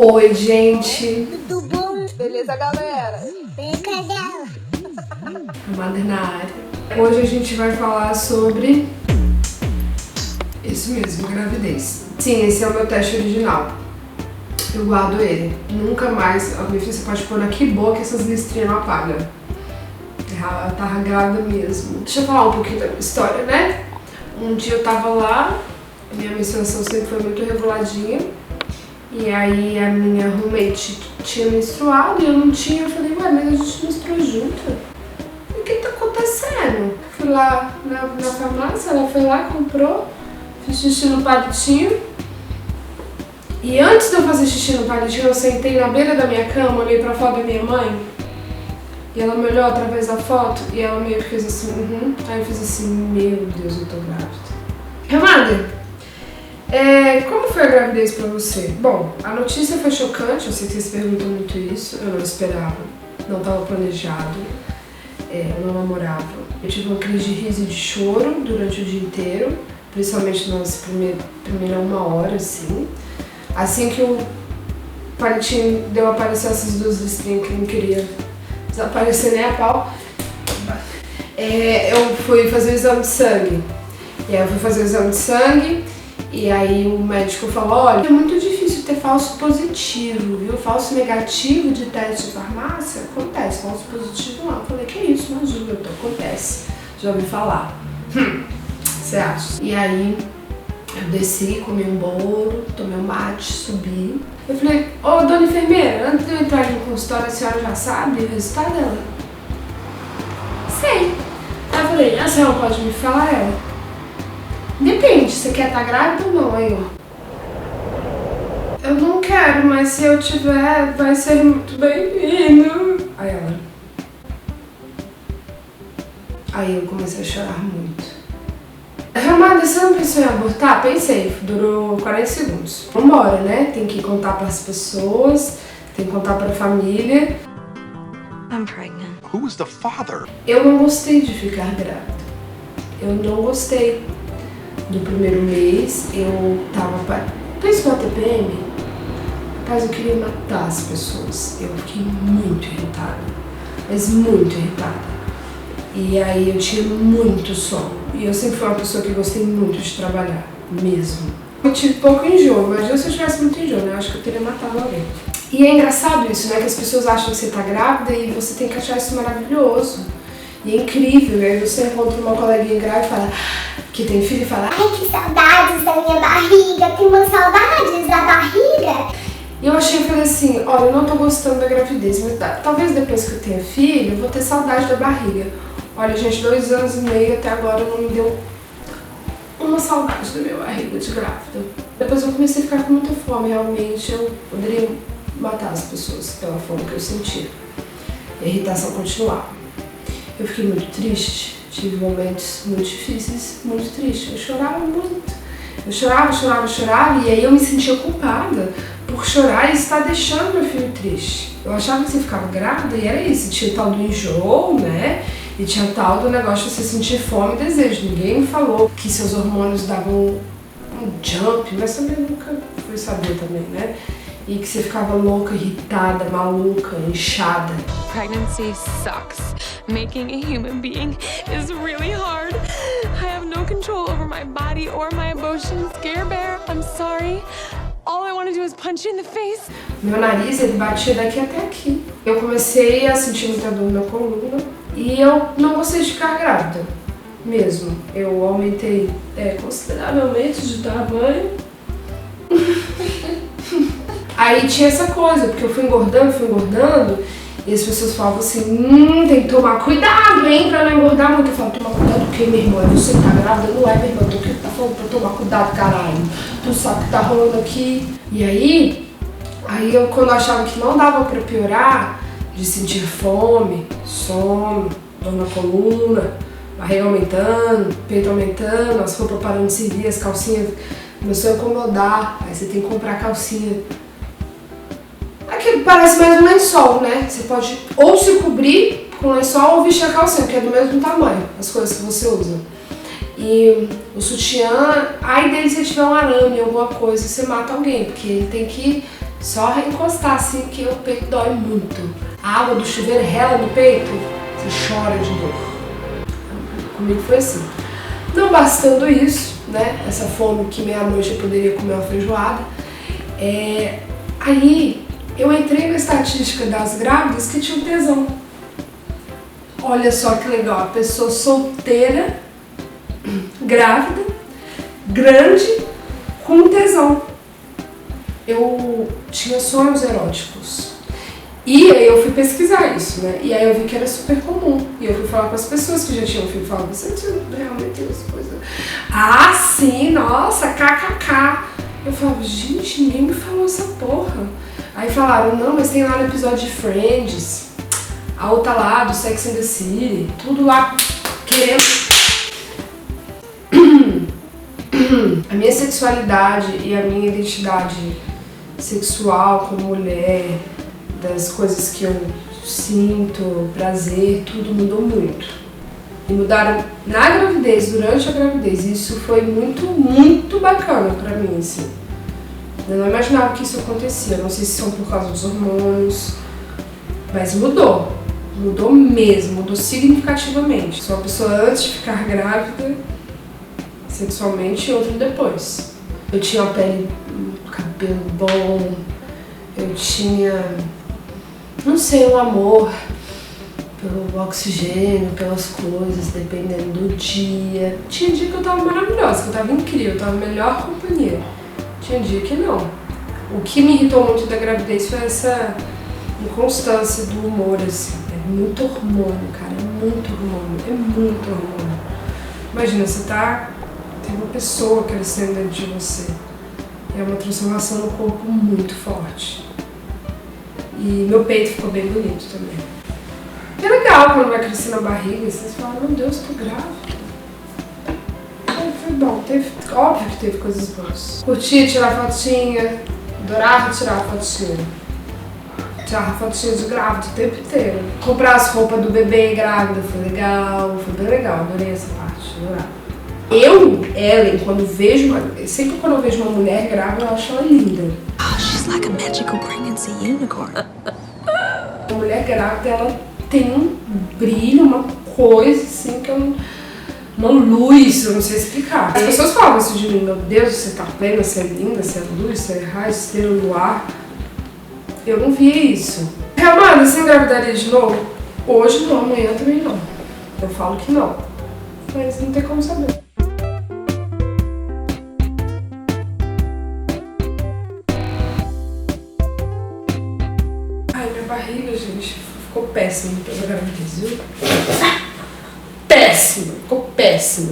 Oi, gente. Tudo bom? Beleza, galera? Amada na área. Hoje a gente vai falar sobre isso mesmo, gravidez. Sim, esse é o meu teste original. Eu guardo ele. Nunca mais. A minha filha, você pode pôr na que boa que essas listrinhas não apagam. Ela tava grávida mesmo. Deixa eu falar um pouquinho da minha história, né? Um dia eu tava lá, minha menstruação sempre foi muito reguladinha. E aí a minha roommate tinha menstruado e eu não tinha. Eu falei, ué, mas a gente menstruou junto? O que tá acontecendo? Fui lá na farmácia, ela foi lá, comprou, fiz xixi no palitinho. E antes de eu fazer xixi no palitinho, eu sentei na beira da minha cama, olhei pra foto da minha mãe. E ela me olhou através da foto e ela meio que fez assim, Aí eu fiz assim, meu Deus, eu tô grávida. Amada, como foi a gravidez pra você? Bom, a notícia foi chocante, eu sei que vocês perguntam muito isso, eu não esperava, não estava planejado, eu não namorava. Eu tive uma crise de riso e de choro durante o dia inteiro, principalmente nas primeiras 1 hora, assim. Assim que o palitinho deu a aparecer essas duas listrinhas que eu não queria desaparecer nem a pau, eu fui fazer o exame de sangue. E aí eu fui fazer o exame de sangue e aí o médico falou, olha, é muito difícil ter falso positivo, viu? Falso negativo de teste de farmácia, acontece, falso positivo não. Eu falei, que isso, imagina, doutor, acontece. Já ouvi falar. Você acha? E aí eu desci, comi um bolo, tomei um mate, subi. Eu falei, ô dona enfermeira, antes de eu entrar no consultório, a senhora já sabe o resultado dela? Sei. Aí eu falei, a senhora pode me falar ela? Depende, você quer estar grávida ou não? Aí eu não quero, mas se eu tiver, vai ser muito bem-vindo. Aí eu comecei a chorar muito. Amada, você não pensou em abortar? Pensei, durou 40 segundos. Vambora, né? Tem que contar para as pessoas, tem que contar para a família. I'm pregnant. Who is the father? Eu não gostei de ficar grávida. Eu não gostei. Do primeiro mês, eu tava... Pensa na TPM? Rapaz, eu queria matar as pessoas. Eu fiquei muito irritada. Mas muito irritada. E aí eu tinha muito sono. E eu sempre fui uma pessoa que gostei muito de trabalhar. Mesmo. Eu tive pouco enjoo. Imagina se eu tivesse muito enjoo, né? Eu acho que eu teria matado alguém. E é engraçado isso, né? Que as pessoas acham que você tá grávida e você tem que achar isso maravilhoso. E é incrível, aí você encontra uma coleguinha grávida e fala, que tem filho e fala, ai, que saudades da minha barriga, tem umas saudades da barriga. E eu falei assim, olha, eu não tô gostando da gravidez, mas talvez depois que eu tenha filho, eu vou ter saudade da barriga. Olha, gente, 2 anos e meio até agora não me deu uma saudade da minha barriga de grávida. Depois eu comecei a ficar com muita fome, realmente eu poderia matar as pessoas pela fome que eu sentia. E a irritação continuava. Eu fiquei muito triste, tive momentos muito difíceis, muito tristes. Eu chorava muito. Eu chorava, e aí eu me sentia culpada por chorar e estar deixando meu filho triste. Eu achava que você ficava grávida e era isso, tinha tal do enjoo, né? E tinha tal do negócio de você sentir fome e desejo. Ninguém me falou que seus hormônios davam um jump, mas também nunca fui saber também, né? E que você ficava louca, irritada, maluca, inchada. Pregnancy sucks. Making a human being is really hard. I have no control over my body or my emotions. Scare Bear, I'm sorry. All I want to do is punch you in the face. Meu nariz, ele batia daqui até aqui. Eu comecei a sentir muita dor na coluna e eu não gostei de ficar grávida, mesmo. Eu aumentei consideravelmente de tamanho. Aí tinha essa coisa, porque eu fui engordando, e as pessoas falavam assim, tem que tomar cuidado, hein, pra não engordar muito. Eu falo, tomar cuidado o quê, minha irmã? Você tá grávida? Não é, minha irmã, o que tá falando pra tomar cuidado, caralho? Tu sabe o que tá rolando aqui? E aí eu, quando eu achava que não dava pra piorar, de sentir fome, sono, dor na coluna, barriga aumentando, peito aumentando, as roupas parando de servir, as calcinhas começou a incomodar, aí você tem que comprar calcinha. Aqui parece mais um lençol, né? Você pode ou se cobrir com lençol ou vestir a calcinha, que é do mesmo tamanho, as coisas que você usa. E o sutiã, aí dele se tiver um arame, alguma coisa, você mata alguém, porque ele tem que Só encostar assim que o peito dói muito. A água do chuveiro rela no peito, você chora de dor. Comigo foi assim. Não bastando isso, né? Essa fome que meia-noite eu poderia comer uma feijoada. Aí eu entrei na estatística das grávidas que tinham tesão. Olha só que legal, a pessoa solteira, grávida, grande, com tesão. Eu tinha sonhos eróticos. E aí eu fui pesquisar isso, né? E aí eu vi que era super comum. E eu fui falar com as pessoas que já tinham filho. Falavam, você realmente tem essa coisa? Ah, sim, nossa, kkk. Eu falava, gente, ninguém me falou essa porra. Aí falaram, não, mas tem lá no episódio de Friends, a outra lá do Sex and the City, tudo lá querendo. A minha sexualidade e a minha identidade sexual como mulher, das coisas que eu sinto, prazer, tudo mudou muito. E mudaram na gravidez, durante a gravidez. E isso foi muito, muito bacana pra mim, assim. Eu não imaginava que isso acontecia. Não sei se são por causa dos hormônios, mas mudou. Mudou mesmo, mudou significativamente. Sou uma pessoa antes de ficar grávida, sexualmente, e outra depois. Eu tinha a pele, cabelo bom, eu tinha, não sei, um amor pelo oxigênio, pelas coisas, dependendo do dia. Tinha dia que eu tava maravilhosa, que eu tava incrível, eu tava a melhor companhia. Tinha dia que não. O que me irritou muito da gravidez foi essa inconstância do humor, assim. É muito hormônio, cara, é muito hormônio, é muito hormônio. Imagina, você tem uma pessoa crescendo dentro de você. É uma transformação no corpo muito forte. E meu peito ficou bem bonito também. É legal quando vai crescendo a barriga, vocês falam, meu Deus, tô grávida. Foi bom, óbvio que teve coisas boas. Curtia tirar fotinha, adorava tirar fotinha. Tirava fotinha de grávida o tempo inteiro. Comprar as roupas do bebê grávida foi legal, foi bem legal, adorei essa parte, adorava. Eu, Ellen, sempre quando eu vejo uma mulher grávida, eu acho ela linda. Oh, she's like a magical pregnancy unicorn. A mulher grávida, ela tem um brilho, uma coisa assim que uma luz, eu não sei explicar. As pessoas falam isso de mim, meu Deus, você tá plena, você é linda, você é luz, você é raio, estrela no ar. Eu não via isso. Amanda, você engravidaria de novo? Hoje não, amanhã também não. Eu falo que não, mas não tem como saber. Ai, minha barriga, gente, ficou péssima depois da gravidez, viu? Péssima, ficou péssima.